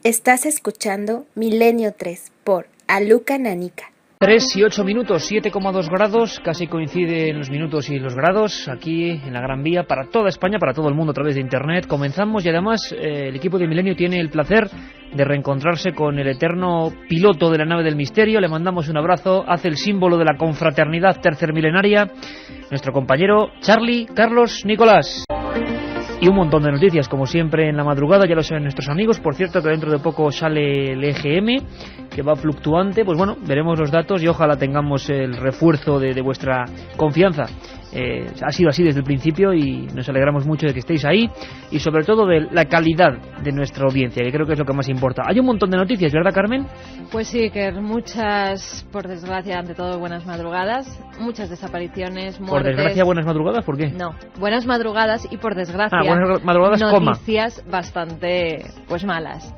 Estás escuchando Milenio 3 por Aluca Nanica. 3 y 8 minutos, 7,2 grados, casi coinciden los minutos y los grados aquí en la Gran Vía para toda España, para todo el mundo a través de Internet. Comenzamos y además el equipo de Milenio tiene el placer de reencontrarse con el eterno piloto de la nave del misterio. Le mandamos un abrazo, hace el símbolo de la confraternidad tercermilenaria, nuestro compañero Charlie Carlos Nicolás. Y un montón de noticias, como siempre en la madrugada, ya lo saben nuestros amigos. Por cierto, que dentro de poco sale el EGM, que va fluctuante. Pues bueno, veremos los datos y ojalá tengamos el refuerzo de vuestra confianza. Ha sido así desde el principio y nos alegramos mucho de que estéis ahí y sobre todo de la calidad de nuestra audiencia, que creo que es lo que más importa. Hay un montón de noticias, ¿verdad, Carmen? Pues sí, que muchas, por desgracia, ante todo buenas madrugadas, muchas desapariciones, muertes. ¿Por desgracia buenas madrugadas? ¿Por qué? No, buenas madrugadas y por desgracia buenas madrugadas, noticias bastante pues malas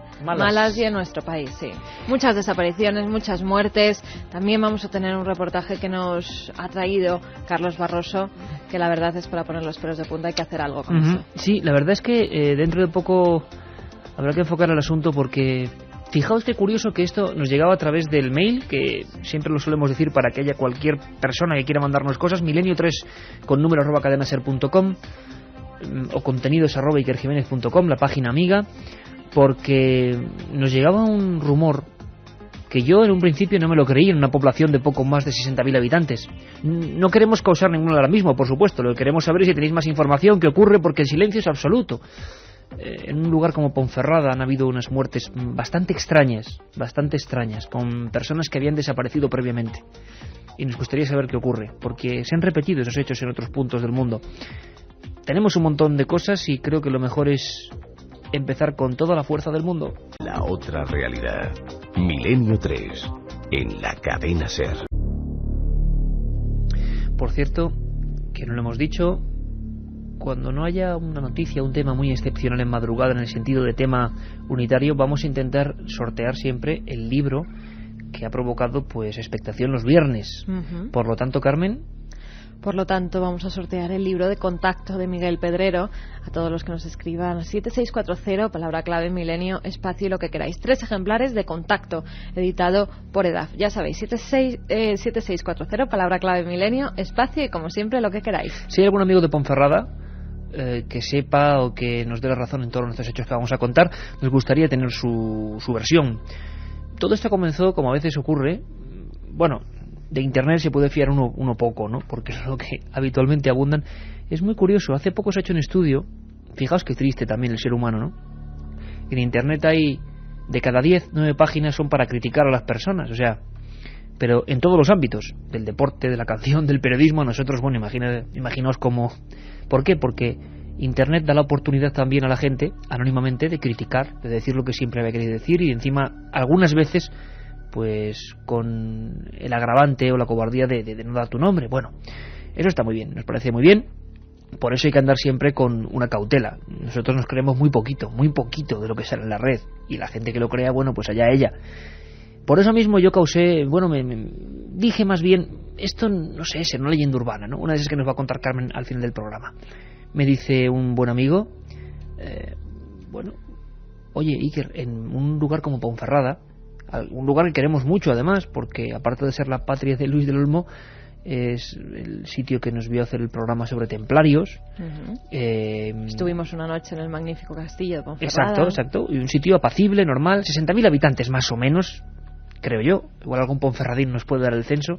y en nuestro país, sí. Muchas desapariciones, muchas muertes. También vamos a tener un reportaje que nos ha traído Carlos Barroso, que la verdad es para poner los pelos de punta, hay que hacer algo con eso. Sí, la verdad es que dentro de poco habrá que enfocar el asunto porque fijaos qué curioso que esto nos llegaba a través del mail, que siempre lo solemos decir para que haya cualquier persona que quiera mandarnos cosas, milenio3 con número @cadenaser.com o contenidos@ikerjimenez.com, la página amiga, porque nos llegaba un rumor que yo en un principio no me lo creí en una población de poco más de 60.000 habitantes. No queremos causar ningún alarmismo, por supuesto, lo que queremos saber es si tenéis más información, qué ocurre, porque el silencio es absoluto. En un lugar como Ponferrada han habido unas muertes bastante extrañas, con personas que habían desaparecido previamente. Y nos gustaría saber qué ocurre, porque se han repetido esos hechos en otros puntos del mundo. Tenemos un montón de cosas y creo que lo mejor es empezar con toda la fuerza del mundo. La otra realidad. Milenio 3 en la cadena SER. Por cierto, que no lo hemos dicho, cuando no haya una noticia, un tema muy excepcional en madrugada en el sentido de tema unitario, vamos a intentar sortear siempre el libro que ha provocado pues expectación los viernes. Por lo tanto, Carmen. Por lo tanto, vamos a sortear el libro de Contacto de Miguel Pedrero. A todos los que nos escriban 7640, palabra clave, milenio, espacio y lo que queráis. 3 ejemplares de Contacto, editado por EDAF. Ya sabéis, 7640, palabra clave, milenio, espacio y como siempre lo que queráis. Si hay algún amigo de Ponferrada que sepa o que nos dé la razón en todos nuestros hechos que vamos a contar, nos gustaría tener su versión. Todo esto comenzó, como a veces ocurre, bueno, de Internet se puede fiar uno poco, ¿no? Porque es lo que habitualmente abundan. Es muy curioso, hace poco se ha hecho un estudio, fijaos qué triste también el ser humano, ¿no? En Internet hay, de cada 10, 9 páginas son para criticar a las personas, o sea, pero en todos los ámbitos, del deporte, de la canción, del periodismo, nosotros, bueno, imaginaos cómo. ¿Por qué? Porque Internet da la oportunidad también a la gente, anónimamente, de criticar, de decir lo que siempre había querido decir y encima, algunas veces, pues con el agravante o la cobardía de no dar tu nombre. Bueno, eso está muy bien, nos parece muy bien. Por eso hay que andar siempre con una cautela. Nosotros nos creemos muy poquito de lo que sale en la red. Y la gente que lo crea, bueno, pues allá ella. Por eso mismo yo causé, bueno, me dije más bien, esto no sé, es una leyenda urbana, ¿no? Una de esas que nos va a contar Carmen al final del programa. Me dice un buen amigo, bueno, oye, Iker, en un lugar como Ponferrada, un lugar que queremos mucho además, porque aparte de ser la patria de Luis del Olmo, es el sitio que nos vio hacer el programa sobre templarios. Estuvimos una noche en el magnífico castillo de Ponferrada. Exacto, y un sitio apacible, normal, 60.000 habitantes más o menos, creo yo, igual algún ponferradín nos puede dar el censo.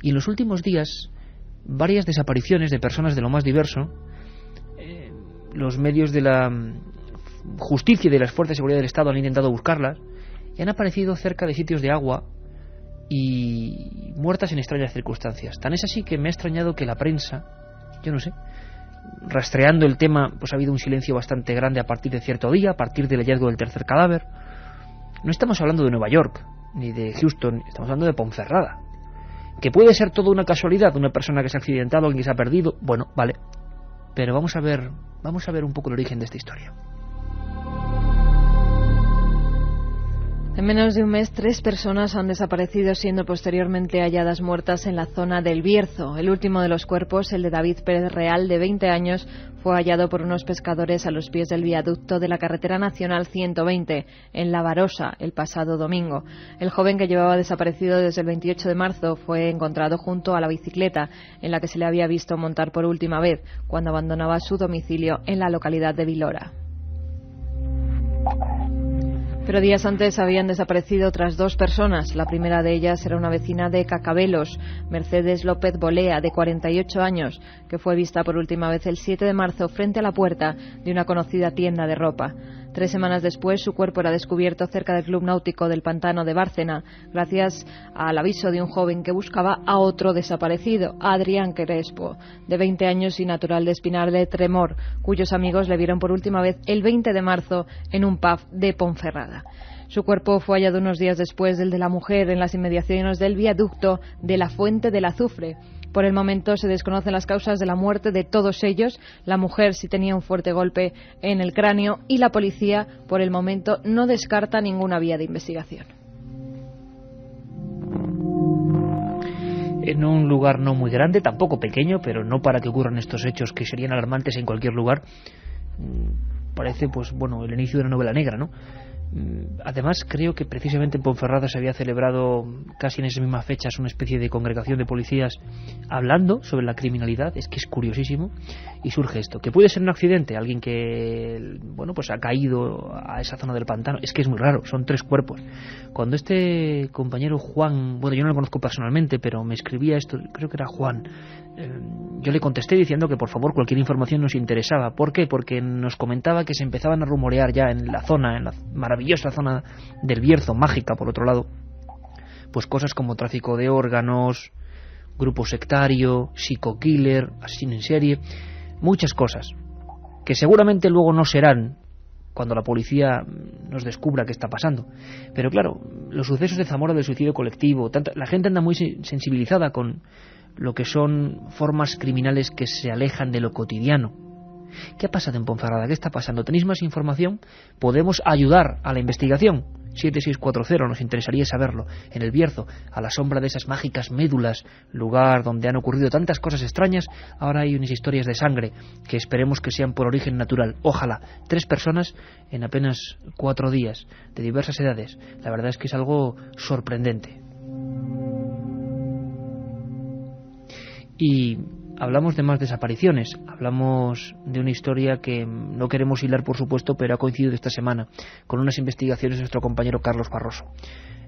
Y en los últimos días, varias desapariciones de personas de lo más diverso. Los medios de la justicia y de las fuerzas de seguridad del Estado han intentado buscarlas y han aparecido cerca de sitios de agua y muertas en extrañas circunstancias. Tan es así que me ha extrañado que la prensa, yo no sé, rastreando el tema, pues ha habido un silencio bastante grande a partir de cierto día, a partir del hallazgo del tercer cadáver. No estamos hablando de Nueva York ni de Houston, estamos hablando de Ponferrada, que puede ser toda una casualidad, una persona que se ha accidentado, alguien que se ha perdido, bueno, vale, pero vamos a ver un poco el origen de esta historia. En menos de un mes, 3 personas han desaparecido, siendo posteriormente halladas muertas en la zona del Bierzo. El último de los cuerpos, el de David Pérez Real, de 20 años, fue hallado por unos pescadores a los pies del viaducto de la carretera nacional 120, en La Barosa, el pasado domingo. El joven, que llevaba desaparecido desde el 28 de marzo, fue encontrado junto a la bicicleta en la que se le había visto montar por última vez, cuando abandonaba su domicilio en la localidad de Vilora. Pero días antes habían desaparecido otras 2 personas. La primera de ellas era una vecina de Cacabelos, Mercedes López Bolea, de 48 años, que fue vista por última vez el 7 de marzo frente a la puerta de una conocida tienda de ropa. 3 semanas después, su cuerpo era descubierto cerca del Club Náutico del Pantano de Bárcena, gracias al aviso de un joven que buscaba a otro desaparecido, Adrián Crespo, de 20 años y natural de Espinar de Tremor, cuyos amigos le vieron por última vez el 20 de marzo en un pub de Ponferrada. Su cuerpo fue hallado unos días después del de la mujer en las inmediaciones del viaducto de la Fuente del Azufre. Por el momento se desconocen las causas de la muerte de todos ellos. La mujer sí tenía un fuerte golpe en el cráneo y la policía, por el momento, no descarta ninguna vía de investigación. En un lugar no muy grande, tampoco pequeño, pero no para que ocurran estos hechos que serían alarmantes en cualquier lugar, parece el inicio de una novela negra, ¿no? Además, creo que precisamente en Ponferrada se había celebrado casi en esas mismas fechas una especie de congregación de policías hablando sobre la criminalidad. Es que es curiosísimo. Y surge esto, que puede ser un accidente, alguien que ha caído a esa zona del pantano. Es que es muy raro, son 3 cuerpos. Cuando este compañero Juan, yo no lo conozco personalmente, pero me escribía esto, creo que era Juan, yo le contesté diciendo que por favor cualquier información nos interesaba. ¿Por qué? Porque nos comentaba que se empezaban a rumorear ya en la maravillosa zona del Bierzo, mágica por otro lado, pues cosas como tráfico de órganos, grupo sectario, psico-killer, asesino en serie, muchas cosas que seguramente luego no serán cuando la policía nos descubra qué está pasando. Pero claro, los sucesos de Zamora del suicidio colectivo, la gente anda muy sensibilizada con lo que son formas criminales que se alejan de lo cotidiano. ¿Qué ha pasado en Ponferrada? ¿Qué está pasando? ¿Tenéis más información? ¿Podemos ayudar a la investigación? 7640, nos interesaría saberlo. En el Bierzo, a la sombra de esas mágicas médulas, lugar donde han ocurrido tantas cosas extrañas, ahora hay unas historias de sangre que esperemos que sean por origen natural. Ojalá. 3 personas en apenas 4 días, de diversas edades. La verdad es que es algo sorprendente. Y hablamos de más desapariciones, hablamos de una historia que no queremos hilar, por supuesto, pero ha coincidido esta semana con unas investigaciones de nuestro compañero Carlos Barroso.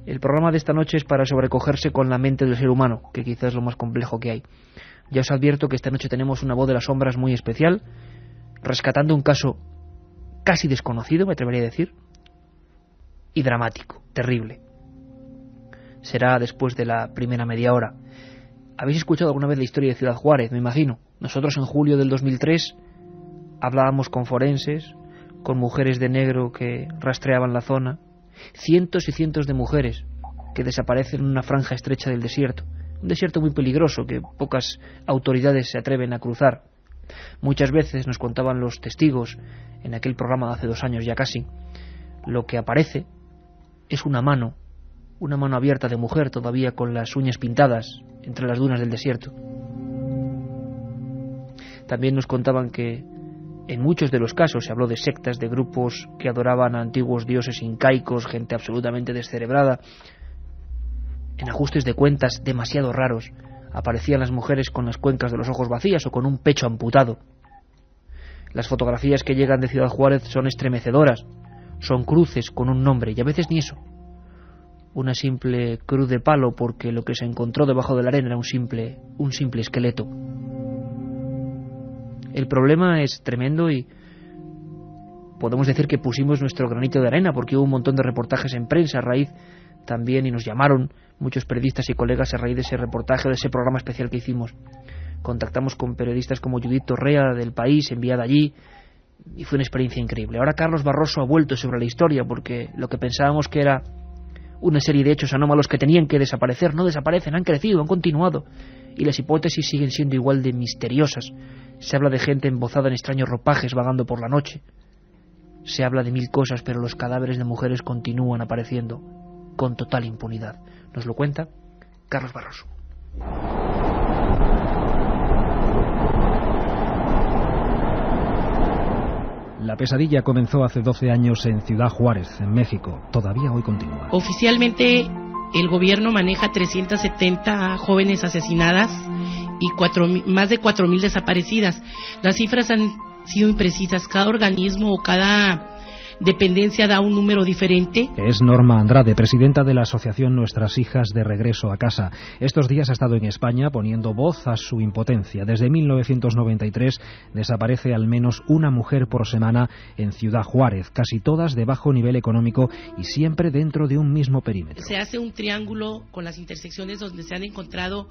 El programa de esta noche es para sobrecogerse con la mente del ser humano, que quizás es lo más complejo que hay. Ya os advierto que esta noche tenemos una voz de las sombras muy especial, rescatando un caso casi desconocido, me atrevería a decir, y dramático, terrible. Será después de la primera media hora. ¿Habéis escuchado alguna vez la historia de Ciudad Juárez? Me imagino. Nosotros en julio del 2003 hablábamos con forenses, con mujeres de negro que rastreaban la zona. Cientos y cientos de mujeres que desaparecen en una franja estrecha del desierto. Un desierto muy peligroso que pocas autoridades se atreven a cruzar. Muchas veces, nos contaban los testigos en aquel programa de hace 2 años ya casi, lo que aparece es una mano abierta de mujer todavía con las uñas pintadas entre las dunas del desierto. También nos contaban que en muchos de los casos se habló de sectas, de grupos que adoraban a antiguos dioses incaicos, gente absolutamente descerebrada. En ajustes de cuentas demasiado raros aparecían las mujeres con las cuencas de los ojos vacías o con un pecho amputado. Las fotografías que llegan de Ciudad Juárez son estremecedoras, son cruces con un nombre y a veces ni eso. Una simple cruz de palo porque lo que se encontró debajo de la arena era un simple esqueleto. El problema es tremendo y podemos decir que pusimos nuestro granito de arena porque hubo un montón de reportajes en prensa a raíz también y nos llamaron muchos periodistas y colegas a raíz de ese reportaje, de ese programa especial que hicimos. Contactamos con periodistas como Judith Torrea del País, enviada allí, y fue una experiencia increíble. Ahora Carlos Barroso ha vuelto sobre la historia porque lo que pensábamos que era una serie de hechos anómalos que tenían que desaparecer, no desaparecen, han crecido, han continuado. Y las hipótesis siguen siendo igual de misteriosas. Se habla de gente embozada en extraños ropajes vagando por la noche. Se habla de 1000 cosas, pero los cadáveres de mujeres continúan apareciendo. con total impunidad. Nos lo cuenta Carlos Barroso. La pesadilla comenzó hace 12 años en Ciudad Juárez, en México. Todavía hoy continúa. Oficialmente el gobierno maneja 370 jóvenes asesinadas y más de 4,000 desaparecidas. Las cifras han sido imprecisas. Cada organismo o cada dependencia da un número diferente. Es Norma Andrade, presidenta de la asociación Nuestras Hijas de Regreso a Casa. Estos días ha estado en España poniendo voz a su impotencia. Desde 1993 desaparece al menos una mujer por semana en Ciudad Juárez, casi todas de bajo nivel económico y siempre dentro de un mismo perímetro. Se hace un triángulo con las intersecciones donde se han encontrado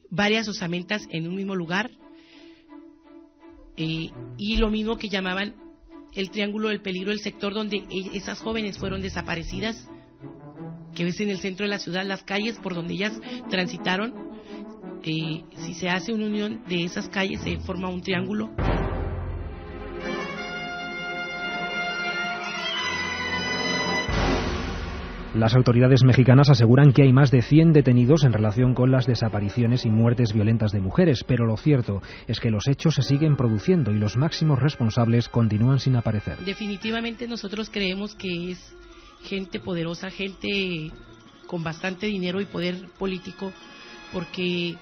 varias osamentas en un mismo lugar, y lo mismo que llamaban el triángulo del peligro, el sector donde esas jóvenes fueron desaparecidas, que ves en el centro de la ciudad, las calles por donde ellas transitaron. Si se hace una unión de esas calles, se forma un triángulo. Las autoridades mexicanas aseguran que hay más de 100 detenidos en relación con las desapariciones y muertes violentas de mujeres, pero lo cierto es que los hechos se siguen produciendo y los máximos responsables continúan sin aparecer. Definitivamente nosotros creemos que es gente poderosa, gente con bastante dinero y poder político, porque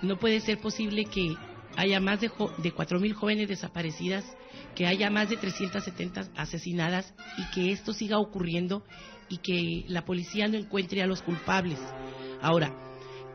no puede ser posible que haya más de 4,000 jóvenes desaparecidas, que haya más de 370 asesinadas y que esto siga ocurriendo y que la policía no encuentre a los culpables. Ahora,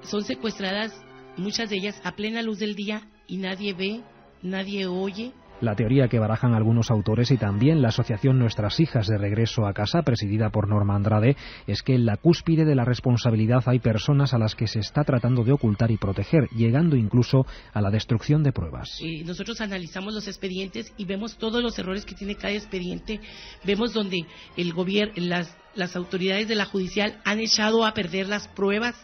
son secuestradas muchas de ellas a plena luz del día y nadie ve, nadie oye. La teoría que barajan algunos autores y también la asociación Nuestras Hijas de Regreso a Casa, presidida por Norma Andrade, es que en la cúspide de la responsabilidad hay personas a las que se está tratando de ocultar y proteger, llegando incluso a la destrucción de pruebas. Nosotros analizamos los expedientes y vemos todos los errores que tiene cada expediente, vemos donde el gobierno, las autoridades de la judicial han echado a perder las pruebas,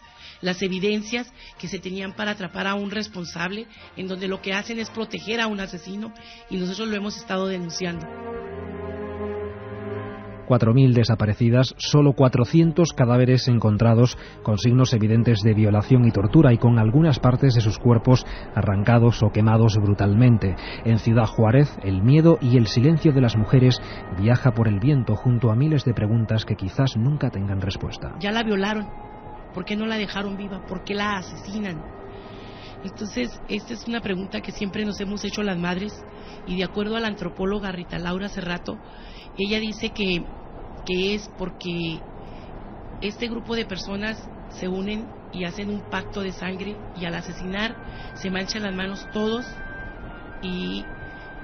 las evidencias que se tenían para atrapar a un responsable, en donde lo que hacen es proteger a un asesino, y nosotros lo hemos estado denunciando. 4.000 desaparecidas, solo 400 cadáveres encontrados con signos evidentes de violación y tortura y con algunas partes de sus cuerpos arrancados o quemados brutalmente. En Ciudad Juárez, el miedo y el silencio de las mujeres viaja por el viento junto a miles de preguntas que quizás nunca tengan respuesta. Ya la violaron, ¿por qué no la dejaron viva? ¿Por qué la asesinan? Entonces, esta es una pregunta que siempre nos hemos hecho las madres, y de acuerdo a la antropóloga Rita Laura Cerrato, ella dice que es porque este grupo de personas se unen y hacen un pacto de sangre, y al asesinar se manchan las manos todos, y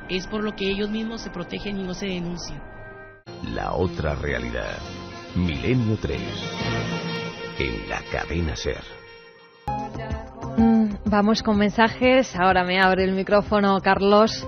es por lo que ellos mismos se protegen y no se denuncian. La otra realidad. Milenio 3. En la cadena SER. Vamos con mensajes. Ahora me abre el micrófono Carlos.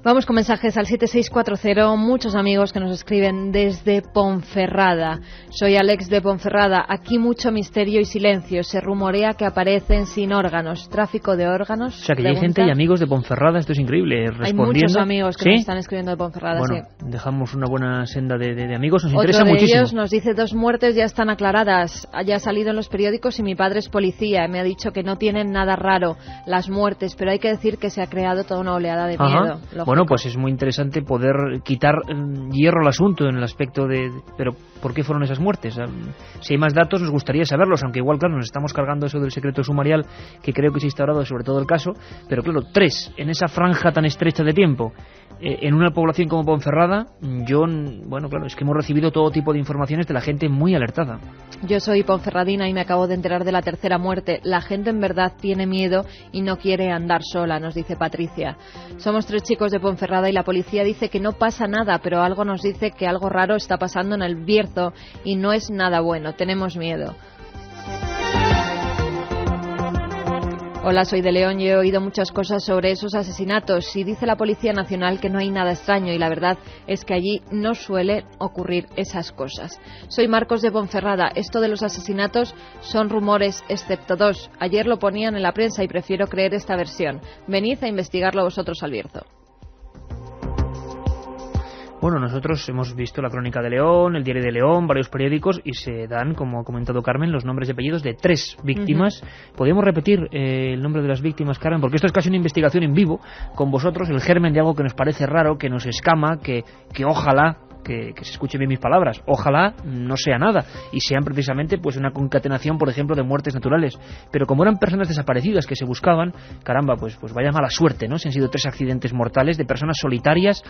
Vamos con mensajes al 7640. Muchos amigos que nos escriben desde Ponferrada. Soy Alex de Ponferrada. Aquí mucho misterio y silencio. Se rumorea que aparecen sin órganos. ¿Tráfico de órganos? O sea, que ya hay gente y amigos de Ponferrada. Esto es increíble. Respondiendo. Hay muchos amigos que ¿Sí? nos están escribiendo de Ponferrada. Bueno, sí. Dejamos una buena senda de amigos. Nos Otro interesa de muchísimo. ellos nos dice: 2 muertes ya están aclaradas. Ya ha salido en los periódicos y mi padre es policía. Me ha dicho que no tienen nada raro las muertes, pero hay que decir que se ha creado toda una oleada de miedo. Lógico. Bueno, pues es muy interesante poder quitar hierro al asunto en el aspecto de... Pero, ¿por qué fueron esas muertes? Si hay más datos nos gustaría saberlos, aunque igual, claro, nos estamos cargando eso del secreto sumarial que creo que se ha instaurado sobre todo el caso, pero claro, 3 en esa franja tan estrecha de tiempo, en una población como Ponferrada, bueno, claro, es que hemos recibido todo tipo de informaciones de la gente muy alertada. Yo soy ponferradina y me acabo de enterar de la 3ª muerte. La gente en verdad tiene miedo y no quiere andar sola, nos dice Patricia. Somos 3 chicos de Ponferrada y la policía dice que no pasa nada, pero algo nos dice que algo raro está pasando en el Bierzo y no es nada bueno. Tenemos miedo. Hola, soy de León y he oído muchas cosas sobre esos asesinatos y dice la Policía Nacional que no hay nada extraño y la verdad es que allí no suelen ocurrir esas cosas. Soy Marcos de Ponferrada. Esto de los asesinatos son rumores excepto 2. Ayer lo ponían en la prensa y prefiero creer esta versión. Venid a investigarlo vosotros al Bierzo. Bueno, nosotros hemos visto la Crónica de León, el Diario de León, varios periódicos, y se dan, como ha comentado Carmen, los nombres y apellidos de 3 víctimas. ¿Podríamos repetir el nombre de las víctimas, Carmen? Porque esto es casi una investigación en vivo con vosotros, el germen de algo que nos parece raro, que nos escama, que ojalá... Que se escuchen bien mis palabras, ojalá no sea nada y sean precisamente pues una concatenación, por ejemplo, de muertes naturales, pero como eran personas desaparecidas que se buscaban, caramba, pues vaya mala suerte, ¿no? Se han sido 3 accidentes mortales de personas solitarias.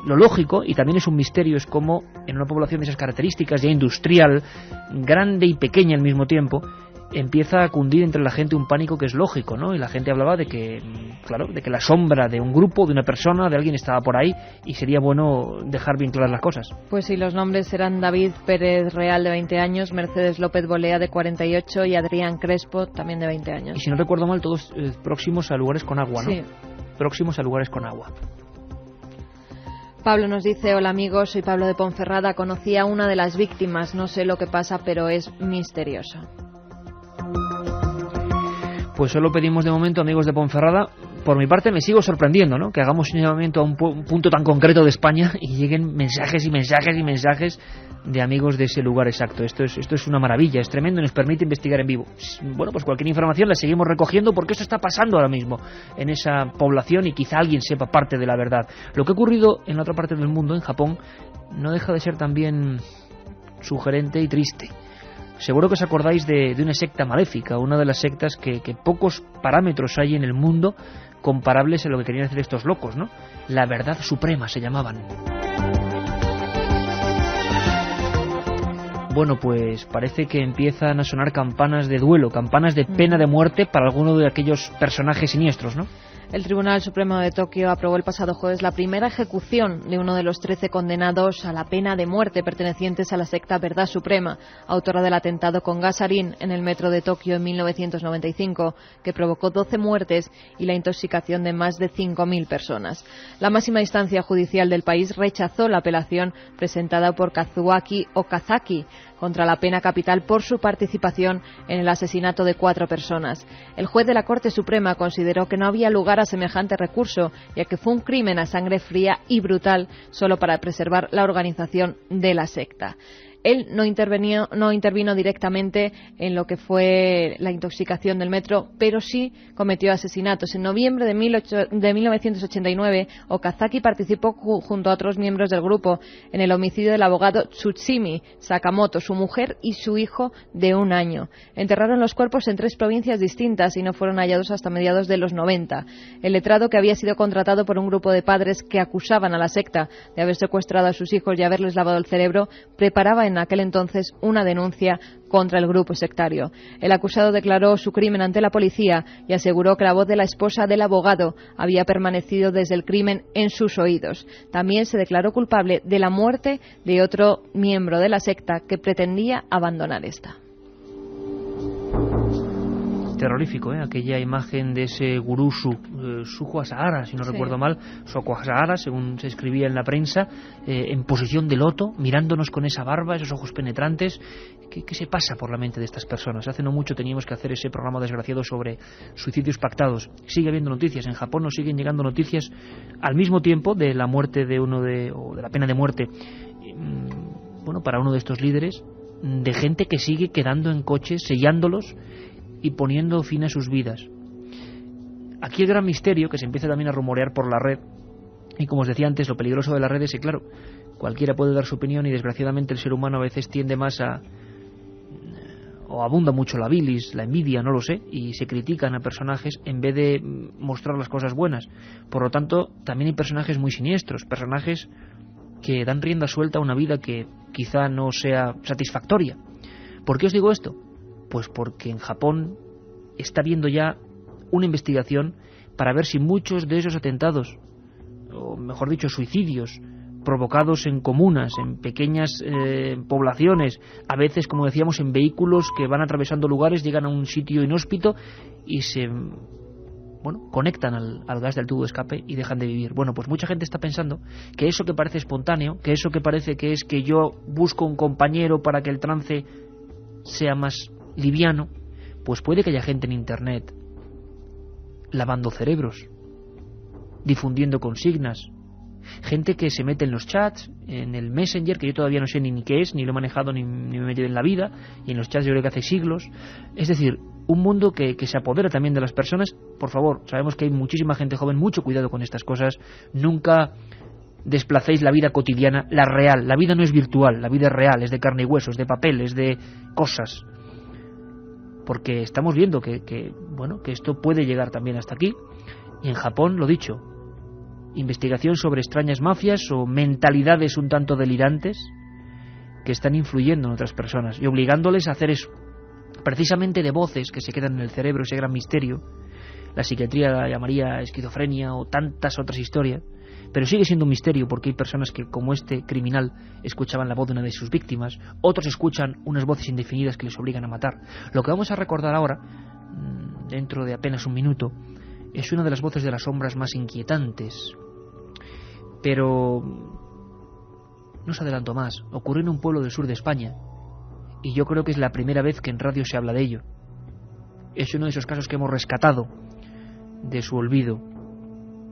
Lo lógico, y también es un misterio, es como en una población de esas características, ya industrial, grande y pequeña al mismo tiempo, empieza a cundir entre la gente un pánico que es lógico, ¿no? Y la gente hablaba de que, claro, de que la sombra de un grupo, de una persona, de alguien estaba por ahí, y sería bueno dejar bien claras las cosas. Pues sí, los nombres eran David Pérez Real, de 20 años, Mercedes López Bolea, de 48, y Adrián Crespo, también de 20 años. Y si no recuerdo mal, todos próximos a lugares con agua, ¿no? Sí. Próximos a lugares con agua. Pablo nos dice: hola amigos, soy Pablo de Ponferrada, conocí a una de las víctimas, no sé lo que pasa, pero es misterioso. Pues solo pedimos de momento, amigos de Ponferrada, por mi parte me sigo sorprendiendo, ¿no? Que hagamos un llamamiento a un punto tan concreto de España y lleguen mensajes y mensajes y mensajes de amigos de ese lugar exacto. Esto es una maravilla, es tremendo y nos permite investigar en vivo. Bueno, pues cualquier información la seguimos recogiendo porque esto está pasando ahora mismo en esa población y quizá alguien sepa parte de la verdad. Lo que ha ocurrido en la otra parte del mundo, en Japón, no deja de ser también sugerente y triste. Seguro que os acordáis de una secta maléfica, una de las sectas que pocos parámetros hay en el mundo comparables a lo que querían hacer estos locos, ¿no? La Verdad Suprema se llamaban. Bueno, pues parece que empiezan a sonar campanas de duelo, campanas de pena de muerte para alguno de aquellos personajes siniestros, ¿no? El Tribunal Supremo de Tokio aprobó el pasado jueves la primera ejecución de uno de los 13 condenados a la pena de muerte pertenecientes a la secta Verdad Suprema, autora del atentado con gas sarín en el metro de Tokio en 1995, que provocó 12 muertes y la intoxicación de más de 5.000 personas. La máxima instancia judicial del país rechazó la apelación presentada por Kazuaki Okazaki contra la pena capital por su participación en el asesinato de 4 personas. El juez de la Corte Suprema consideró que no había lugar a semejante recurso, ya que fue un crimen a sangre fría y brutal solo para preservar la organización de la secta. Él no intervino directamente en lo que fue la intoxicación del metro, pero sí cometió asesinatos. En noviembre de 1989, Okazaki participó junto a otros miembros del grupo en el homicidio del abogado Tsutsumi Sakamoto, su mujer y su hijo de 1 año. Enterraron los cuerpos en 3 provincias distintas y no fueron hallados hasta mediados de los 90. El letrado, que había sido contratado por un grupo de padres que acusaban a la secta de haber secuestrado a sus hijos y haberles lavado el cerebro, preparaba en aquel entonces una denuncia contra el grupo sectario. El acusado declaró su crimen ante la policía y aseguró que la voz de la esposa del abogado había permanecido desde el crimen en sus oídos. También se declaró culpable de la muerte de otro miembro de la secta que pretendía abandonar esta. Terrorífico, aquella imagen de ese gurú Suho Asahara, si no recuerdo mal, Suho Asahara, según se escribía en la prensa, en posición de loto, mirándonos con esa barba, esos ojos penetrantes. ¿Qué se pasa por la mente de estas personas? Hace no mucho teníamos que hacer ese programa desgraciado sobre suicidios pactados. Sigue habiendo noticias, en Japón nos siguen llegando noticias al mismo tiempo de la muerte o de la pena de muerte, bueno, para uno de estos líderes, de gente que sigue quedando en coches, sellándolos y poniendo fin a sus vidas. Aquí el gran misterio, que se empieza también a rumorear por la red, y como os decía antes, lo peligroso de la red es que, claro, cualquiera puede dar su opinión y desgraciadamente el ser humano a veces tiende más o abunda mucho la bilis, la envidia, no lo sé, y se critican a personajes en vez de mostrar las cosas buenas. Por lo tanto, también hay personajes muy siniestros, personajes que dan rienda suelta a una vida que quizá no sea satisfactoria. ¿Por qué os digo esto? Pues porque en Japón está habiendo ya una investigación para ver si muchos de esos atentados, o mejor dicho, suicidios, provocados en comunas, en pequeñas poblaciones, a veces, como decíamos, en vehículos que van atravesando lugares, llegan a un sitio inhóspito y se conectan al gas del tubo de escape y dejan de vivir. Bueno, pues mucha gente está pensando que eso que parece espontáneo, que eso que parece que es que yo busco un compañero para que el trance sea más liviano, pues puede que haya gente en internet lavando cerebros, difundiendo consignas, Gente que se mete en los chats, en el Messenger, que yo todavía no sé ni qué es, ni lo he manejado, ni me he metido en la vida, y en los chats yo creo que hace siglos. Es decir, un mundo que se apodera también de las personas. Por favor, sabemos que hay muchísima gente joven, mucho cuidado con estas cosas. Nunca desplacéis la vida cotidiana, la real. La vida no es virtual, la vida es real, es de carne y hueso, es de papel, es de cosas. Porque estamos viendo que esto puede llegar también hasta aquí. Y en Japón, lo dicho, investigación sobre extrañas mafias o mentalidades un tanto delirantes que están influyendo en otras personas y obligándoles a hacer eso, precisamente de voces que se quedan en el cerebro, ese gran misterio. La psiquiatría la llamaría esquizofrenia o tantas otras historias, pero sigue siendo un misterio porque hay personas que, como este criminal, escuchaban la voz de una de sus víctimas, otros escuchan unas voces indefinidas que les obligan a matar. Lo que vamos a recordar ahora, dentro de apenas un minuto, es una de las voces de las sombras más inquietantes. Pero no os adelanto más. Ocurrió en un pueblo del sur de España, y yo creo que es la primera vez que en radio se habla de ello. Es uno de esos casos que hemos rescatado de su olvido.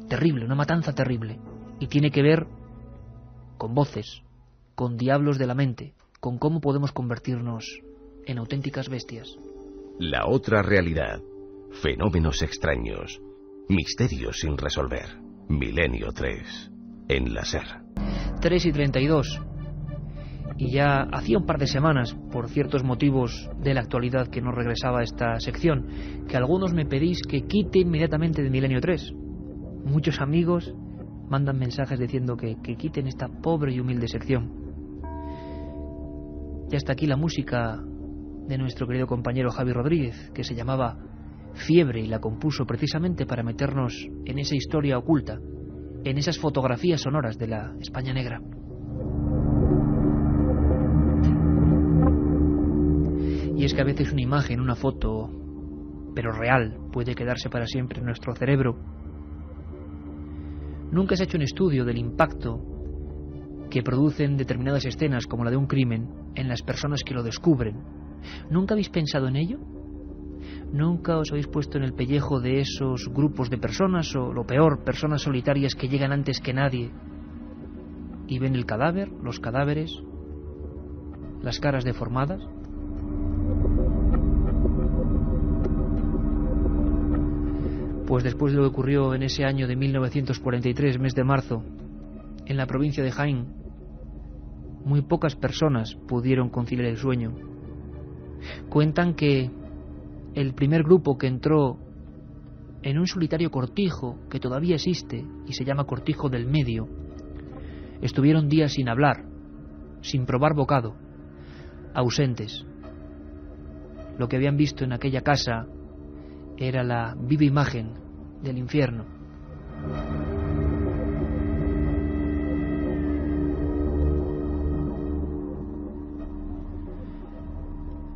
Terrible, una matanza terrible. Y tiene que ver con voces, con diablos de la mente, con cómo podemos convertirnos en auténticas bestias. La otra realidad. Fenómenos extraños. Misterios sin resolver. Milenio 3. En la SER. 3:32. Y ya hacía un par de semanas, por ciertos motivos de la actualidad, que no regresaba a esta sección, que algunos me pedís que quite inmediatamente de Milenio 3. Muchos amigos mandan mensajes diciendo que quiten esta pobre y humilde sección. Ya está aquí la música de nuestro querido compañero Javi Rodríguez, que se llamaba Fiebre, y la compuso precisamente para meternos en esa historia oculta, en esas fotografías sonoras de la España negra. Y es que a veces una imagen, una foto, pero real, puede quedarse para siempre en nuestro cerebro. Nunca se ha hecho un estudio del impacto que producen determinadas escenas, como la de un crimen, en las personas que lo descubren. ¿Nunca habéis pensado en ello? ¿Nunca os habéis puesto en el pellejo de esos grupos de personas, o lo peor, personas solitarias que llegan antes que nadie y ven el cadáver, los cadáveres, las caras deformadas? Pues después de lo que ocurrió en ese año de 1943, mes de marzo, en la provincia de Jaén, muy pocas personas pudieron conciliar el sueño. Cuentan que el primer grupo que entró en un solitario cortijo que todavía existe y se llama Cortijo del Medio, estuvieron días sin hablar, sin probar bocado, ausentes. Lo que habían visto en aquella casa era la viva imagen del infierno.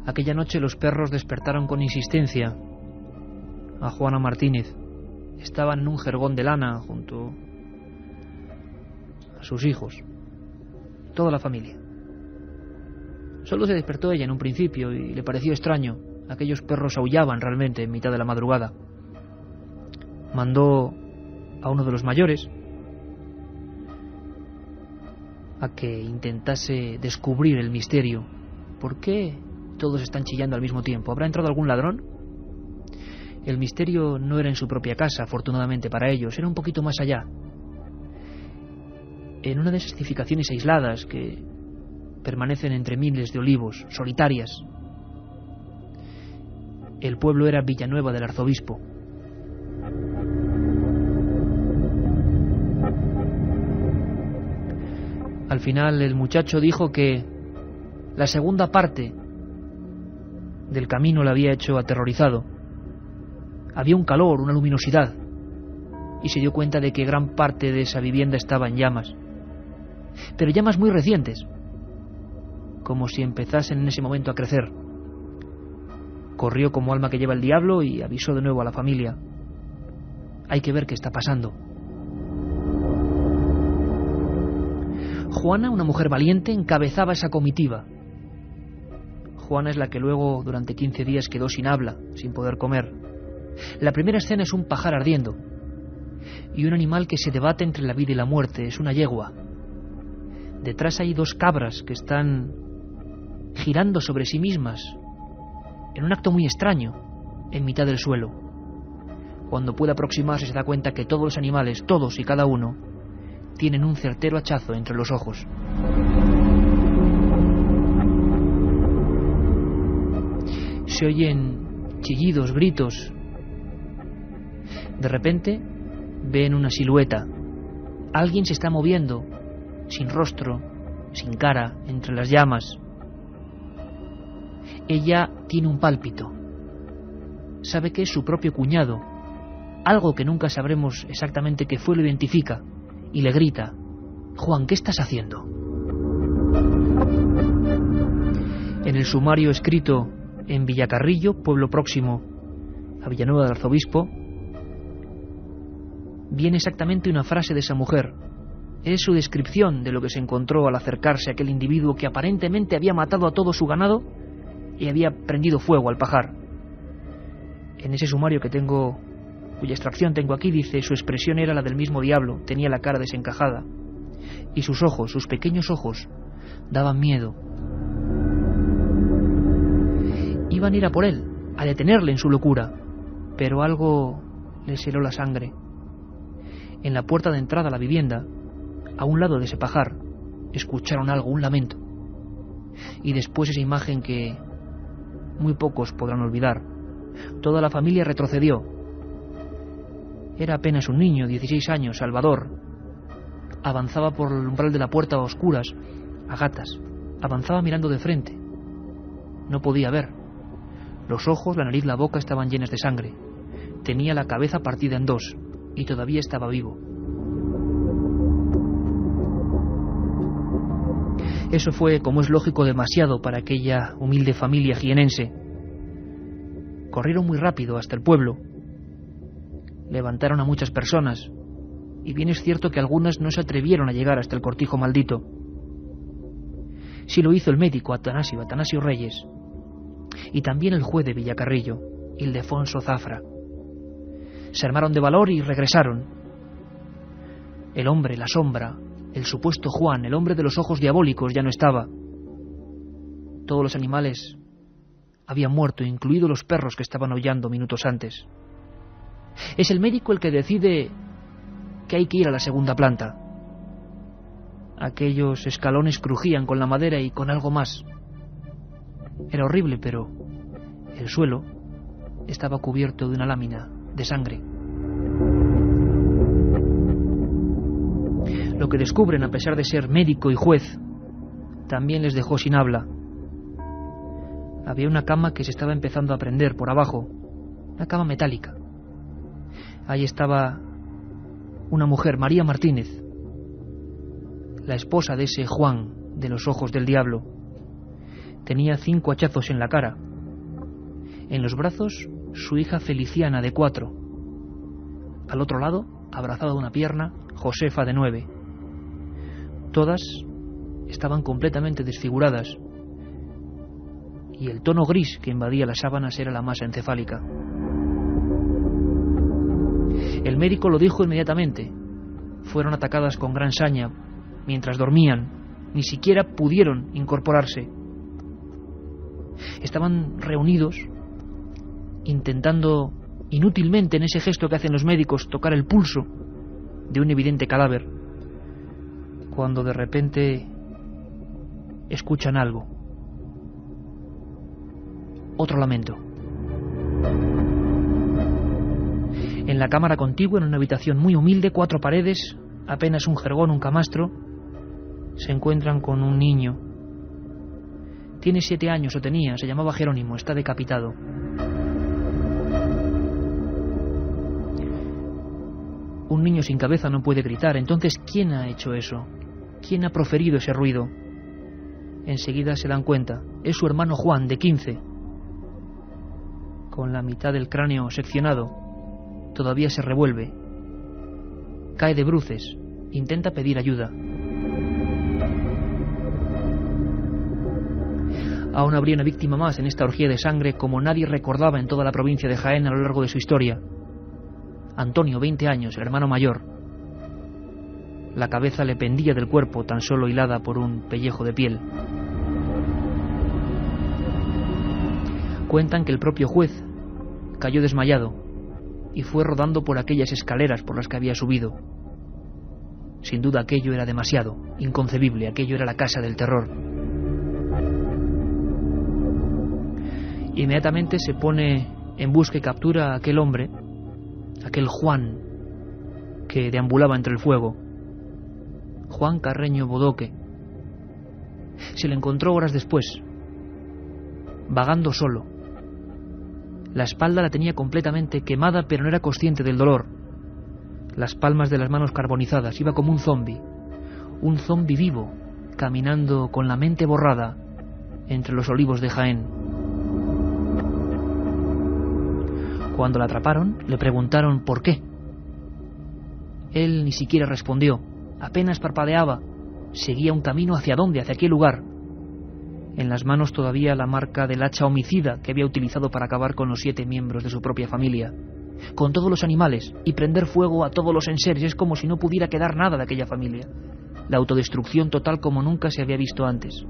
Aquella noche los perros despertaron con insistencia a Juana Martínez. Estaban en un jergón de lana junto a sus hijos, toda la familia. Solo se despertó ella en un principio y le pareció extraño. Aquellos perros aullaban realmente en mitad de la madrugada. Mandó a uno de los mayores a que intentase descubrir el misterio. ¿Por qué todos están chillando al mismo tiempo? ¿Habrá entrado algún ladrón? El misterio no era en su propia casa, afortunadamente para ellos, era un poquito más allá, en una de esas edificaciones aisladas que permanecen entre miles de olivos, solitarias. El pueblo era Villanueva del Arzobispo. Al final el muchacho dijo que la segunda parte del camino le había hecho aterrorizado. Había un calor, una luminosidad, y se dio cuenta de que gran parte de esa vivienda estaba en llamas, pero llamas muy recientes, como si empezasen en ese momento a crecer. Corrió como alma que lleva el diablo y avisó de nuevo a la familia. Hay que ver qué está pasando. Juana, una mujer valiente, encabezaba esa comitiva. Juana es la que luego, durante 15 días, quedó sin habla, sin poder comer. La primera escena es un pajar ardiendo. y un animal que se debate entre la vida y la muerte. Es una yegua. Detrás hay 2 cabras que están girando sobre sí mismas en un acto muy extraño en mitad del suelo. Cuando puede aproximarse se da cuenta que todos los animales, todos y cada uno, tienen un certero hachazo entre los ojos. Se oyen chillidos, gritos. De repente ven una silueta. Alguien se está moviendo, sin rostro, sin cara, entre las llamas. Ella tiene un pálpito. Sabe que es su propio cuñado. Algo que nunca sabremos exactamente qué fue lo identifica. Y le grita: Juan, ¿qué estás haciendo? En el sumario escrito en Villacarrillo, pueblo próximo a Villanueva del Arzobispo, viene exactamente una frase de esa mujer. Es su descripción de lo que se encontró al acercarse a aquel individuo que aparentemente había matado a todo su ganado y había prendido fuego al pajar. En ese sumario que tengo, cuya extracción tengo aquí, dice: su expresión era la del mismo diablo, tenía la cara desencajada y sus ojos, sus pequeños ojos, daban miedo. Iban a ir a por él, a detenerle en su locura, pero algo les heló la sangre. En la puerta de entrada a la vivienda, a un lado de ese pajar, escucharon algo, un lamento. Y después esa imagen que muy pocos podrán olvidar. Toda la familia retrocedió. Era apenas un niño, 16 años, Salvador. Avanzaba por el umbral de la puerta a oscuras, a gatas. Avanzaba mirando de frente. No podía ver. Los ojos, la nariz, la boca estaban llenas de sangre. Tenía la cabeza partida en 2 y todavía estaba vivo. Eso fue, como es lógico, demasiado para aquella humilde familia jienense. Corrieron muy rápido hasta el pueblo. Levantaron a muchas personas, y bien es cierto que algunas no se atrevieron a llegar hasta el cortijo maldito. Sí lo hizo el médico Atanasio Reyes, y también el juez de Villacarrillo, Ildefonso Zafra. Se armaron de valor y regresaron. El hombre, la sombra, el supuesto Juan, el hombre de los ojos diabólicos, ya no estaba. Todos los animales habían muerto, incluidos los perros que estaban aullando minutos antes. Es el médico el que decide que hay que ir a la segunda planta. Aquellos escalones crujían con la madera y con algo más. Era horrible, pero el suelo estaba cubierto de una lámina de sangre. Lo que descubren, a pesar de ser médico y juez, también les dejó sin habla. Había una cama que se estaba empezando a prender por abajo, una cama metálica. Ahí estaba una mujer, María Martínez, la esposa de ese Juan de los ojos del diablo. Tenía 5 hachazos en la cara. En los brazos, su hija Feliciana, de 4. Al otro lado, abrazada a una pierna, Josefa, de 9. Todas estaban completamente desfiguradas, y el tono gris que invadía las sábanas era la masa encefálica. El médico lo dijo inmediatamente. Fueron atacadas con gran saña mientras dormían. Ni siquiera pudieron incorporarse. Estaban reunidos, intentando inútilmente, en ese gesto que hacen los médicos, tocar el pulso de un evidente cadáver, cuando de repente escuchan algo. Otro lamento. En la cámara contigua, en una habitación muy humilde, 4 paredes, apenas un jergón, un camastro, se encuentran con un niño. Tiene 7 años, o tenía, se llamaba Jerónimo, está decapitado. Un niño sin cabeza no puede gritar. Entonces, ¿quién ha hecho eso? ¿Quién ha proferido ese ruido? Enseguida se dan cuenta. Es su hermano Juan, de 15. Con la mitad del cráneo seccionado. Todavía se revuelve. Cae de bruces. Intenta pedir ayuda. Aún habría una víctima más en esta orgía de sangre como nadie recordaba en toda la provincia de Jaén a lo largo de su historia. Antonio, 20 años, el hermano mayor. La cabeza le pendía del cuerpo, tan solo hilada por un pellejo de piel. Cuentan que el propio juez cayó desmayado y fue rodando por aquellas escaleras por las que había subido. Sin duda aquello era demasiado, inconcebible, aquello era la casa del terror. Inmediatamente se pone en busca y captura a aquel hombre, aquel Juan, que deambulaba entre el fuego. Juan Carreño Bodoque. Se le encontró horas después, vagando solo. La espalda la tenía completamente quemada, pero no era consciente del dolor. Las palmas de las manos carbonizadas, iba como un zombi vivo, caminando con la mente borrada entre los olivos de Jaén. Cuando la atraparon, le preguntaron por qué. Él ni siquiera respondió, apenas parpadeaba, seguía un camino hacia dónde, hacia qué lugar. En las manos todavía la marca del hacha homicida que había utilizado para acabar con los 7 miembros de su propia familia, con todos los animales, y prender fuego a todos los enseres. Es como si no pudiera quedar nada de aquella familia. La autodestrucción total como nunca se había visto antes.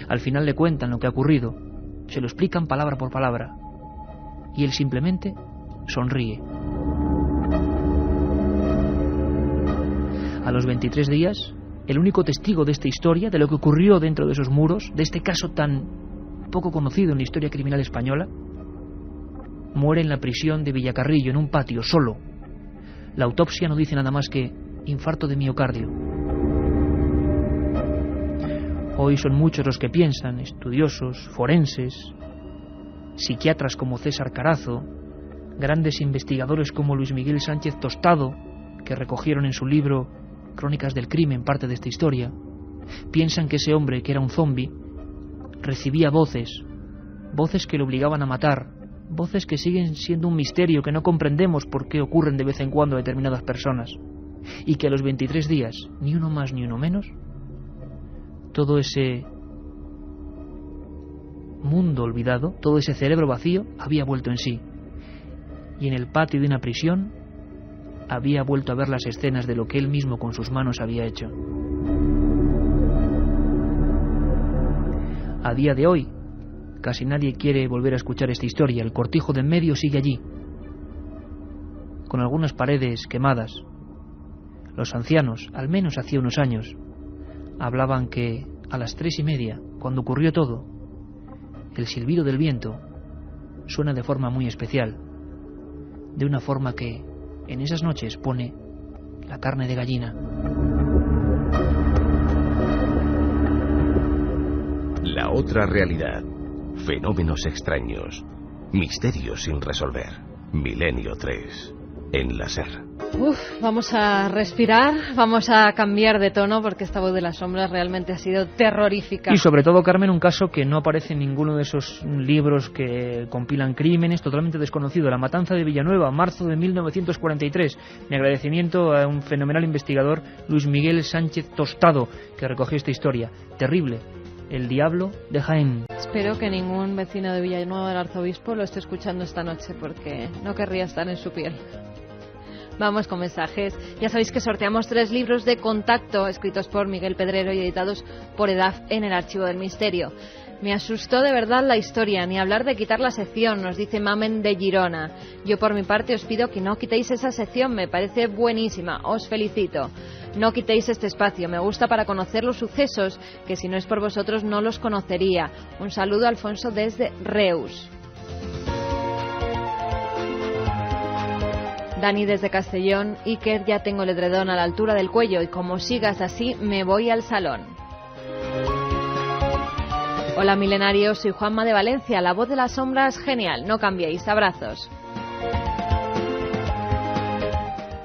Al final le cuentan lo que ha ocurrido, se lo explican palabra por palabra, y él simplemente sonríe. A los 23 días, el único testigo de esta historia, de lo que ocurrió dentro de esos muros, de este caso tan poco conocido en la historia criminal española, muere en la prisión de Villacarrillo, en un patio, solo. La autopsia no dice nada más que infarto de miocardio. Hoy son muchos los que piensan, estudiosos, forenses, psiquiatras como César Carazo, grandes investigadores como Luis Miguel Sánchez Tostado, que recogieron en su libro Crónicas del crimen parte de esta historia, piensan que ese hombre, que era un zombi, recibía voces que le obligaban a matar, voces que siguen siendo un misterio, que no comprendemos por qué ocurren de vez en cuando a determinadas personas, y que a los 23 días, ni uno más ni uno menos, todo ese mundo olvidado, todo ese cerebro vacío, había vuelto en sí, y en el patio de una prisión había vuelto a ver las escenas de lo que él mismo con sus manos había hecho. A día de hoy, casi nadie quiere volver a escuchar esta historia. El cortijo de en medio sigue allí, con algunas paredes quemadas. Los ancianos, al menos hacía unos años, hablaban que a las 3:30, cuando ocurrió todo, el silbido del viento suena de forma muy especial, de una forma que en esas noches pone la carne de gallina. La otra realidad. Fenómenos extraños. Misterios sin resolver. Milenio 3. En la SER. Vamos a respirar, vamos a cambiar de tono porque esta voz de las sombras realmente ha sido terrorífica. Y sobre todo, Carmen, un caso que no aparece en ninguno de esos libros que compilan crímenes, totalmente desconocido. La matanza de Villanueva, marzo de 1943. Mi agradecimiento a un fenomenal investigador, Luis Miguel Sánchez Tostado, que recogió esta historia. Terrible. El diablo de Jaén. Espero que ningún vecino de Villanueva del Arzobispo lo esté escuchando esta noche porque no querría estar en su piel. Vamos con mensajes. Ya sabéis que sorteamos 3 libros de Contacto escritos por Miguel Pedrero y editados por EDAF en el Archivo del Misterio. Me asustó de verdad la historia, ni hablar de quitar la sección, nos dice Mamen de Girona. Yo por mi parte os pido que no quitéis esa sección, me parece buenísima, os felicito. No quitéis este espacio, me gusta para conocer los sucesos, que si no es por vosotros no los conocería. Un saludo, Alfonso, desde Reus. Dani desde Castellón. Iker, ya tengo el edredón a la altura del cuello y como sigas así me voy al salón. Hola milenarios, soy Juanma de Valencia, la voz de las sombras, genial, no cambiéis, abrazos.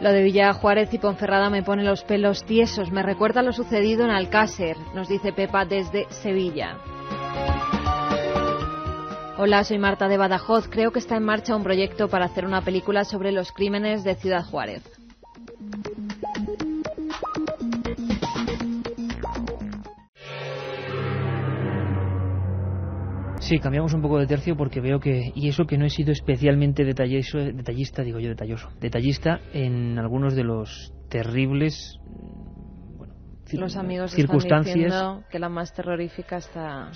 Lo de Villa Juárez y Ponferrada me pone los pelos tiesos, me recuerda lo sucedido en Alcácer, nos dice Pepa desde Sevilla. Hola, soy Marta de Badajoz. Creo que está en marcha un proyecto para hacer una película sobre los crímenes de Ciudad Juárez. Sí, cambiamos un poco de tercio porque veo que, y eso que no he sido especialmente detallista en algunos de los terribles los amigos circunstancias. Están diciendo que la más terrorífica hasta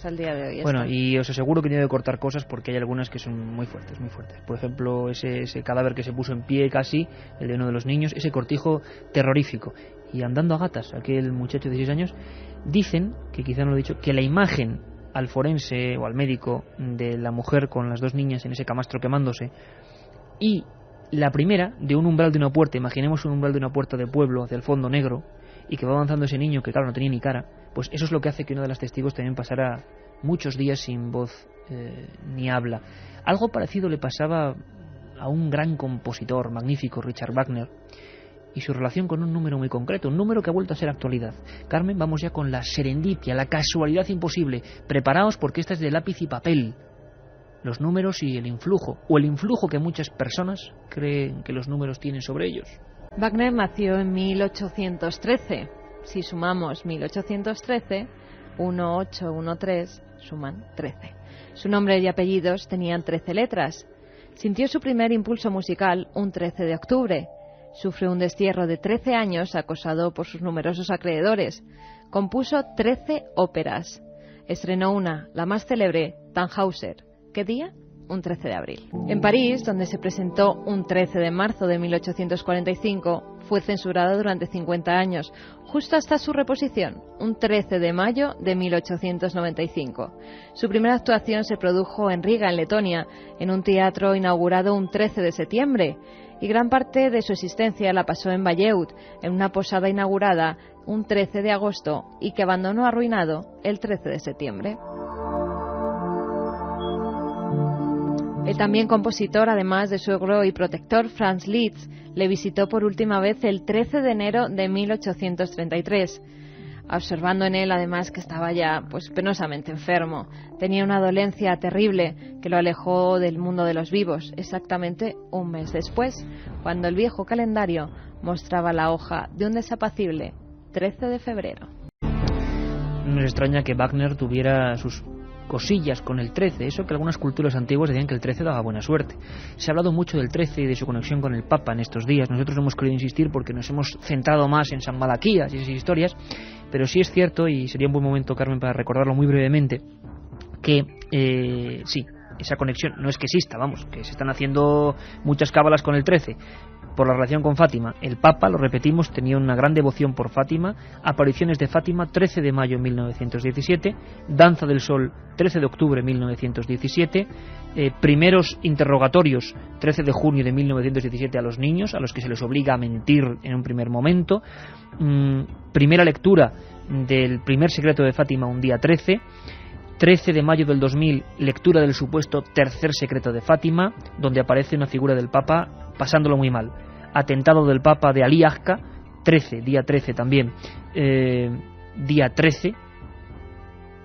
el día de hoy. Bueno, y os aseguro que he tenido que cortar cosas porque hay algunas que son muy fuertes, muy fuertes. Por ejemplo, ese cadáver que se puso en pie casi, el de uno de los niños, ese cortijo terrorífico. Y andando a gatas, aquel muchacho de 16 años, dicen, que quizá no lo he dicho, que la imagen al forense o al médico de la mujer con las dos niñas en ese camastro quemándose, y la primera de un umbral de una puerta, imaginemos un umbral de una puerta de pueblo hacia el fondo negro, y que va avanzando ese niño que claro no tenía ni cara, pues eso es lo que hace que uno de los testigos también pasara muchos días sin voz ni habla. Algo parecido le pasaba a un gran compositor magnífico, Richard Wagner, y su relación con un número muy concreto, un número que ha vuelto a ser actualidad. Carmen, vamos ya con la serendipia, la casualidad imposible. Preparaos porque esta es de lápiz y papel. Los números y el influjo, o el influjo que muchas personas creen que los números tienen sobre ellos. Wagner nació en 1813. Si sumamos 1813, 1813, suman 13. Su nombre y apellidos tenían 13 letras. Sintió su primer impulso musical un 13 de octubre. Sufrió un destierro de 13 años acosado por sus numerosos acreedores. Compuso 13 óperas. Estrenó una, la más célebre, Tannhäuser. ¿Qué día? Un 13 de abril. En París, donde se presentó un 13 de marzo de 1845, fue censurada durante 50 años, justo hasta su reposición, un 13 de mayo de 1895. Su primera actuación se produjo en Riga, en Letonia, en un teatro inaugurado un 13 de septiembre, y gran parte de su existencia la pasó en Bayreuth, en una posada inaugurada un 13 de agosto y que abandonó arruinado el 13 de septiembre. El también compositor, además de suegro y protector, Franz Liszt, le visitó por última vez el 13 de enero de 1833, observando en él además que estaba ya penosamente enfermo. Tenía una dolencia terrible que lo alejó del mundo de los vivos, exactamente un mes después, cuando el viejo calendario mostraba la hoja de un desapacible 13 de febrero. No es extraña que Wagner tuviera sus cosillas con el 13, eso que algunas culturas antiguas decían que el 13 daba buena suerte. Se ha hablado mucho del 13 y de su conexión con el Papa en estos días. Nosotros hemos querido insistir porque nos hemos centrado más en San Malaquías y esas historias, pero sí es cierto, y sería un buen momento, Carmen, para recordarlo muy brevemente, que sí, esa conexión no es que exista, vamos, que se están haciendo muchas cábalas con el 13, por la relación con Fátima. El Papa, lo repetimos, tenía una gran devoción por Fátima. Apariciones de Fátima, 13 de mayo de 1917, Danza del Sol, 13 de octubre de 1917, primeros interrogatorios, 13 de junio de 1917 a los niños, a los que se les obliga a mentir en un primer momento, primera lectura del primer secreto de Fátima un día 13, 13 de mayo del 2000, lectura del supuesto tercer secreto de Fátima, donde aparece una figura del Papa pasándolo muy mal. Atentado del Papa de Ali Azca, 13, día 13 también, día 13,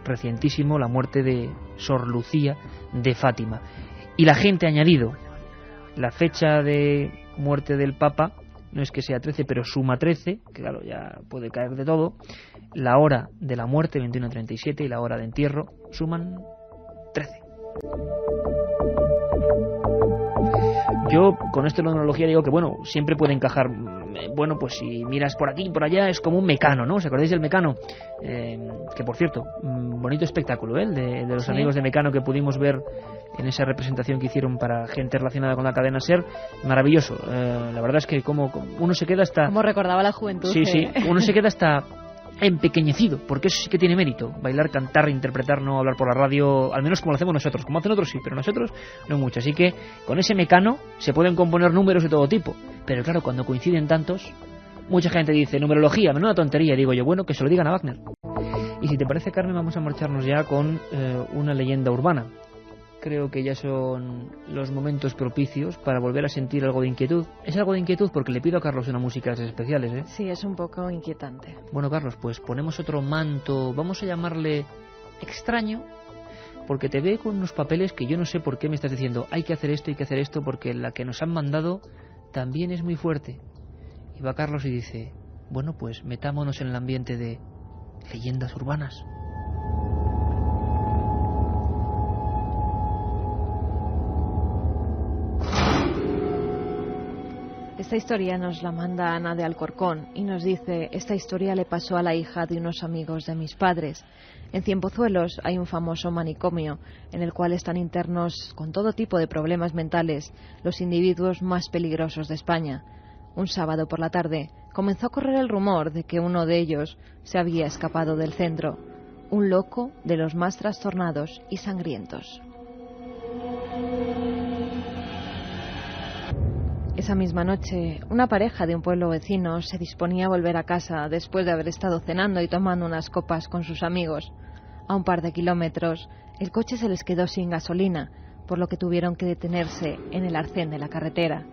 recientísimo, la muerte de Sor Lucía de Fátima. Y la gente ha añadido la fecha de muerte del Papa, no es que sea 13, pero suma 13, que claro, ya puede caer de todo. La hora de la muerte, 21:37, y la hora de entierro suman 13. Yo con esto de la numerología digo que bueno, siempre puede encajar. Bueno, pues si miras por aquí y por allá es como un mecano, ¿no? ¿Os acordáis del Mecano? Que por cierto, bonito espectáculo, ¿eh? De los amigos de Mecano que pudimos ver en esa representación que hicieron para gente relacionada con la cadena SER. Maravilloso. La verdad es que como uno se queda hasta... Como recordaba la juventud. Sí, sí. Uno se queda hasta empequeñecido, porque eso sí que tiene mérito. Bailar, cantar, interpretar, no hablar por la radio, al menos como lo hacemos nosotros. Como hacen otros sí, pero nosotros no mucho. Así que con ese Mecano se pueden componer números de todo tipo. Pero claro, cuando coinciden tantos, mucha gente dice, numerología, menuda tontería. Digo yo, bueno, que se lo digan a Wagner. Y si te parece, Carmen, vamos a marcharnos ya con una leyenda urbana. Creo que ya son los momentos propicios para volver a sentir algo de inquietud. Es algo de inquietud porque le pido a Carlos una música de esas especiales, ¿eh? Sí, es un poco inquietante. Bueno, Carlos, pues ponemos otro manto, vamos a llamarle extraño, porque te veo con unos papeles que yo no sé por qué me estás diciendo hay que hacer esto, porque la que nos han mandado también es muy fuerte. Y va Carlos y dice, bueno, pues metámonos en el ambiente de leyendas urbanas. Esta historia nos la manda Ana de Alcorcón y nos dice: esta historia le pasó a la hija de unos amigos de mis padres. En Cienpozuelos hay un famoso manicomio en el cual están internos con todo tipo de problemas mentales los individuos más peligrosos de España. Un sábado por la tarde comenzó a correr el rumor de que uno de ellos se había escapado del centro, un loco de los más trastornados y sangrientos. Esa misma noche, una pareja de un pueblo vecino se disponía a volver a casa después de haber estado cenando y tomando unas copas con sus amigos. A un par de kilómetros, el coche se les quedó sin gasolina, por lo que tuvieron que detenerse en el arcén de la carretera.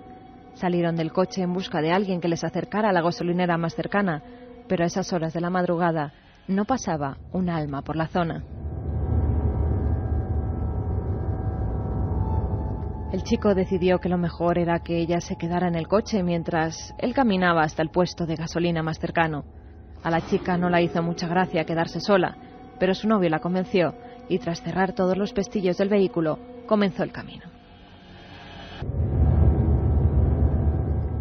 Salieron del coche en busca de alguien que les acercara a la gasolinera más cercana, pero a esas horas de la madrugada no pasaba un alma por la zona. El chico decidió que lo mejor era que ella se quedara en el coche mientras él caminaba hasta el puesto de gasolina más cercano. A la chica no la hizo mucha gracia quedarse sola, pero su novio la convenció y tras cerrar todos los pestillos del vehículo, comenzó el camino.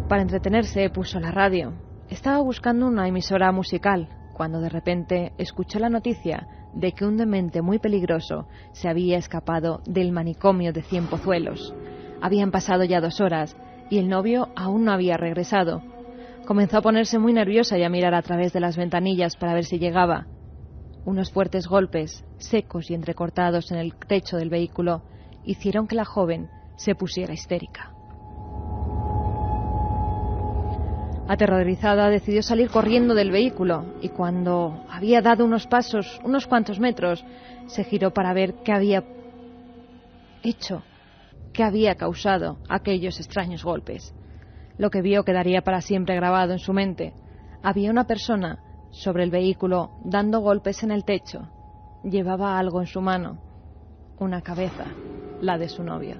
Para entretenerse puso la radio. Estaba buscando una emisora musical cuando de repente escuchó la noticia de que un demente muy peligroso se había escapado del manicomio de Cienpozuelos. Habían pasado ya 2 horas y el novio aún no había regresado. Comenzó a ponerse muy nerviosa y a mirar a través de las ventanillas para ver si llegaba. Unos fuertes golpes, secos y entrecortados en el techo del vehículo, hicieron que la joven se pusiera histérica. Aterrorizada, decidió salir corriendo del vehículo y cuando había dado unos pasos, unos cuantos metros, se giró para ver qué había hecho, qué había causado aquellos extraños golpes. Lo que vio quedaría para siempre grabado en su mente. Había una persona sobre el vehículo dando golpes en el techo. Llevaba algo en su mano, una cabeza, la de su novio.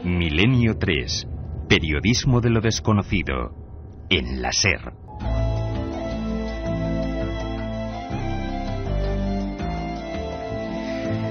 Milenio 3. Periodismo de lo desconocido. En la SER.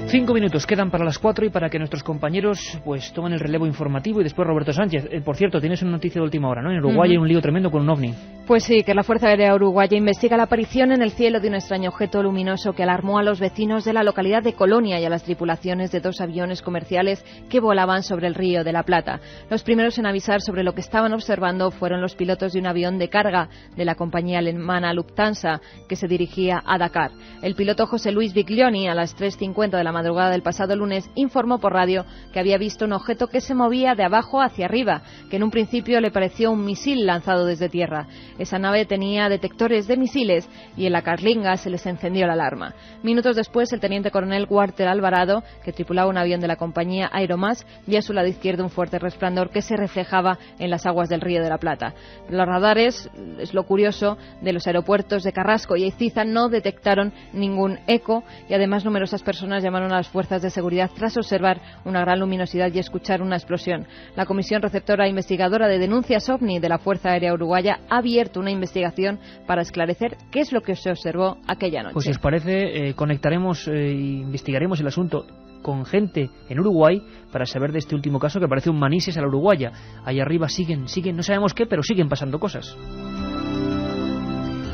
5 minutos quedan para las 4 y para que nuestros compañeros pues tomen el relevo informativo y después Roberto Sánchez. Por cierto, tienes una noticia de última hora, ¿no? En Uruguay hay un lío tremendo con un ovni. Pues sí, que la Fuerza Aérea Uruguaya investiga la aparición en el cielo de un extraño objeto luminoso que alarmó a los vecinos de la localidad de Colonia y a las tripulaciones de 2 aviones comerciales que volaban sobre el Río de la Plata. Los primeros en avisar sobre lo que estaban observando fueron los pilotos de un avión de carga de la compañía alemana Lufthansa que se dirigía a Dakar. El piloto José Luis Biglioni, a las 3:50 de la madrugada del pasado lunes, informó por radio que había visto un objeto que se movía de abajo hacia arriba, que en un principio le pareció un misil lanzado desde tierra. Esa nave tenía detectores de misiles y en la carlinga se les encendió la alarma. Minutos después, el teniente coronel Walter Alvarado, que tripulaba un avión de la compañía Aeromás, vio a su lado izquierdo un fuerte resplandor que se reflejaba en las aguas del Río de la Plata. Los radares, es lo curioso, de los aeropuertos de Carrasco y Ezeiza no detectaron ningún eco y además numerosas personas llamaron a las fuerzas de seguridad tras observar una gran luminosidad y escuchar una explosión. La Comisión Receptora Investigadora de Denuncias OVNI de la Fuerza Aérea Uruguaya ha abierto una investigación para esclarecer qué es lo que se observó aquella noche. Pues si os parece, conectaremos e investigaremos el asunto con gente en Uruguay para saber de este último caso que parece un Manises a la uruguaya. Ahí arriba siguen, no sabemos qué, pero siguen pasando cosas.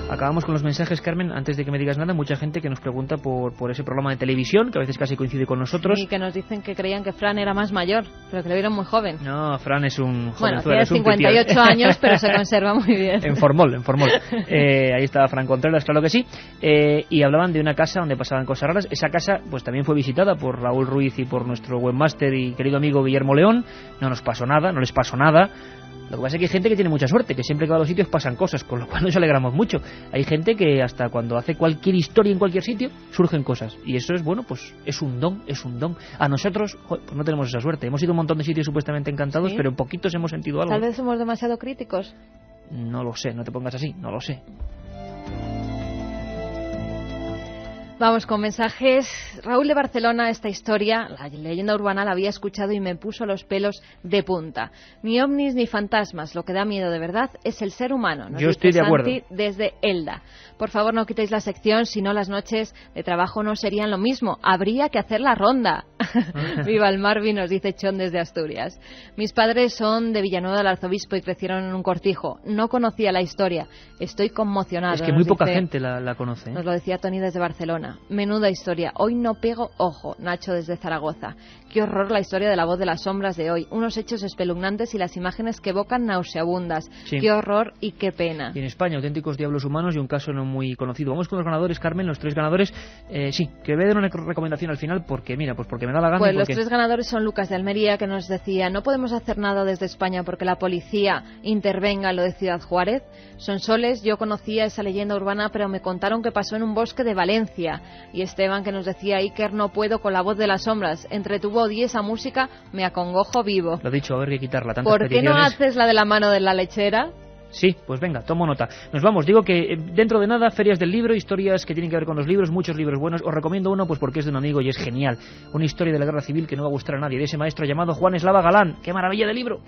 Acabamos con los mensajes, Carmen, antes de que me digas nada. Mucha gente que nos pregunta por ese programa de televisión, que a veces casi coincide con nosotros. Y que nos dicen que creían que Fran era más mayor, pero que lo vieron muy joven. No, Fran es un bueno, jovenzuelo. tiene 58 años, pero se conserva muy bien. En Formol. Ahí estaba Fran Contreras, claro que sí. Y hablaban de una casa donde pasaban cosas raras. Esa casa pues también fue visitada por Raúl Ruiz y por nuestro webmaster y querido amigo Guillermo León. No les pasó nada. Lo que pasa es que hay gente que tiene mucha suerte, que siempre que va a los sitios pasan cosas, con lo cual nos alegramos mucho. Hay gente que hasta cuando hace cualquier historia en cualquier sitio, surgen cosas. Y eso es, bueno, pues es un don. A nosotros, pues no tenemos esa suerte. Hemos ido a un montón de sitios supuestamente encantados, ¿sí? Pero en poquitos hemos sentido algo. Tal vez somos demasiado críticos. No lo sé, no te pongas así, no lo sé. Vamos con mensajes. Raúl de Barcelona, esta historia, la leyenda urbana, la había escuchado y me puso los pelos de punta. Ni ovnis ni fantasmas, lo que da miedo de verdad es el ser humano. Yo estoy de acuerdo. Santi desde Elda. Por favor, no quitéis la sección, si no las noches de trabajo no serían lo mismo. Habría que hacer la ronda. Viva el Marvi, nos dice Chon desde Asturias. Mis padres son de Villanueva del Arzobispo y crecieron en un cortijo. No conocía la historia. Estoy conmocionado. Es que muy poca gente la conoce. Nos lo decía Tony desde Barcelona. Menuda historia. Hoy no pego ojo. Nacho desde Zaragoza. Qué horror la historia de La voz de las sombras de hoy. Unos hechos espeluznantes y las imágenes que evocan nauseabundas. Sí. Qué horror y qué pena. Y en España, auténticos diablos humanos y un caso no muy conocido. Vamos con los ganadores, Carmen, los 3 ganadores. Sí, que voy a dar una recomendación al final porque, mira, pues porque me da la gana. Pues y los porque... 3 ganadores son Lucas de Almería, que nos decía: no podemos hacer nada desde España porque la policía intervenga en lo de Ciudad Juárez. Sonsoles, yo conocía esa leyenda urbana, pero me contaron que pasó en un bosque de Valencia. Y Esteban, que nos decía: Iker, no puedo con La voz de las sombras. Entre tu voz y esa música me acongojo vivo. Lo he dicho, a ver, que quitarla. Tantas ¿Por qué no peticiones. haces la de la mano de la lechera? Sí, pues venga, tomo nota. Nos vamos. Digo que dentro de nada, ferias del libro, historias que tienen que ver con los libros, muchos libros buenos. Os recomiendo uno pues porque es de un amigo y es genial. Una historia de la guerra civil que no va a gustar a nadie, de ese maestro llamado Juan Eslava Galán. ¡Qué maravilla de libro!